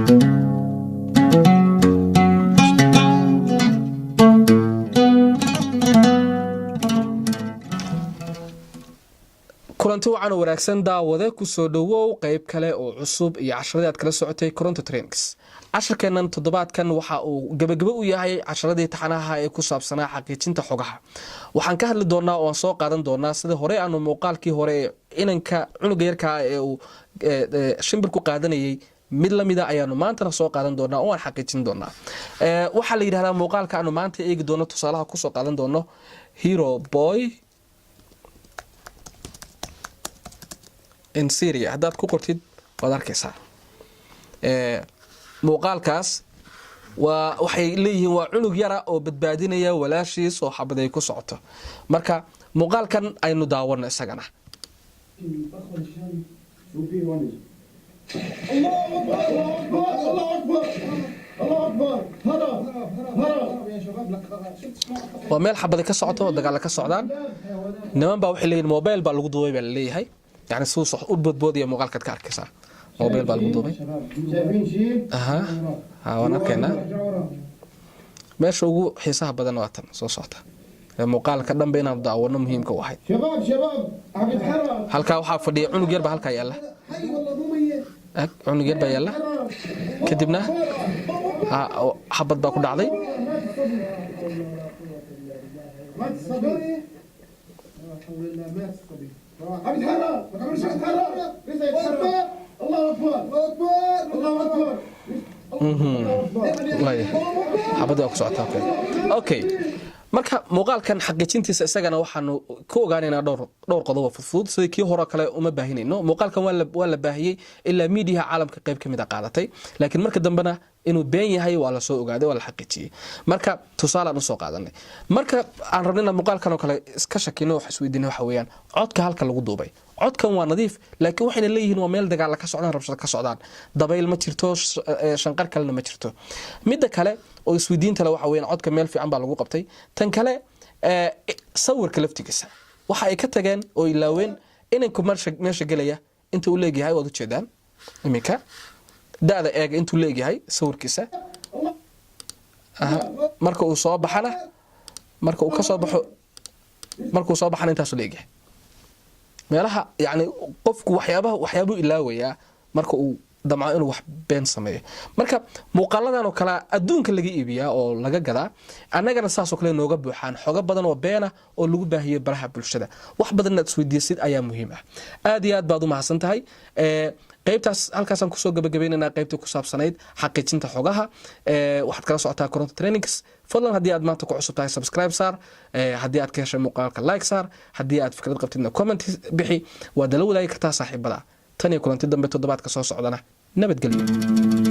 kulanti wacan wanaagsan daawade ku soo dhawow qayb kale oo cusub iyo casharada aad kala socotay Koronto Trainings. casharkeenan toddobaadkan waxa uu gabagabo u yahay casharadii taxanaha ee ku saabsanaa xaqiijinta xogaha. waxaan ka hadli doonaa oo soo qaadan doonaa sida hore aanu muuqaalkii hore inanka cunuga yarka ee uu shimbir ku qaadanayay mid lamida ayaanu maanta soo qaadan doonaa oo aan xaqiijin doonaa. waxa la yiraahdaa muuqaalka aanu maanta eegi doono tusaalaha ku soo qaadan doono Hero Boy in Syria hadaad ku qortid waad arkaysaa muuqaalkaas waxay leeyihiin waa cunug yara oo badbaadinaya walaashiis oo xabad ay ku socoto. marka muuqaalkan aynu daawano isagana. waa meel xabad ka socoto oo dagaal ka socdaan. niman baa waxay leeyihiin mobile baa lagu duubay baa leeyahay. يعني سوس أبود موقال كتكاركسا موبايل بالبودوبي وانا كنا ماشي وجو حساب بدن وطن صوصاته موقال كدم بينا دعوة مهم كواحد شباب هلكا وحاف فدي عنو جرب هلكا يلا عنو جرب يلا كتبنا حبط باكو دعضي عبد حرام ما تعملش عبد حرام ليس يتحرك الله اكبر الله اكبر الله اكبر حبدا ku socota okay marka muuqaalkan xaqiijintiisa isagana waxaanu ku ogaanaynaa dhowr qodob fudud sidii kii hore kale uma baahinayno. muuqaalkan waa la baahiyay ilaa media caalamka qayb kamid ah qaadatay laakiin marka dambana inuu been yahay waa la soo ogaaday waa la xaqiijiyay. marka tusaale aan soo qaadanay marka aan rabnaa muuqaalkan oo kale iska shakino wax isweydiinay waxa weeyaan codka halka lagu duubay codkan waa nadiif laakiin waxayna leeyihiin waa meel dagaal ka socdaan rabshado ka socdaan dabayl ma jirto shanqar kalena ma jirto. midda kale oo isweydiinta la waxa weeyaan codka meel fiican baa lagu qabtay. tan kale sawirka laftigiisa waxa ay ka tageen oo ilaaween inanku meesha galaya inta uu leeyahay wad u jeedaan iminka daada eeg intuu leeyahay sawirkiisa marka uu soo baxana marka uu ka soo baxo marka uu soo baxana intaas leeyahay meelaha yani qofku waxyaabaha ilaawaya marka uu damco inuu wax been sameeyo. marka muuqaaladan oo kala adduunka laga iibiyaa oo laga gadaa annagana saas oo kale nooga buuxaan xogo badan oo beena oo lagu baahiyo baraha bulshada. wax badan aad isweydiisid ayaa muhiim ah. aad iyo aad baad u mahadsan tahay. qaybtaas halkaasaan kusoo gabagabaynaynaa qaybta ku saabsanayd xaqiijinta xogaha. waxaad kala socotaa Koronto Trainings. fadlan haddii aad maanta ku cusub tahay subscribe saar, haddii aad ka heshay muuqaalka like saar, haddii aad fikrad qabtidna comment bixi. waad la wadaagi kartaa saaxiibada. tan iyo kulanti dambe toddobaadka soo socdana nabadgelyo.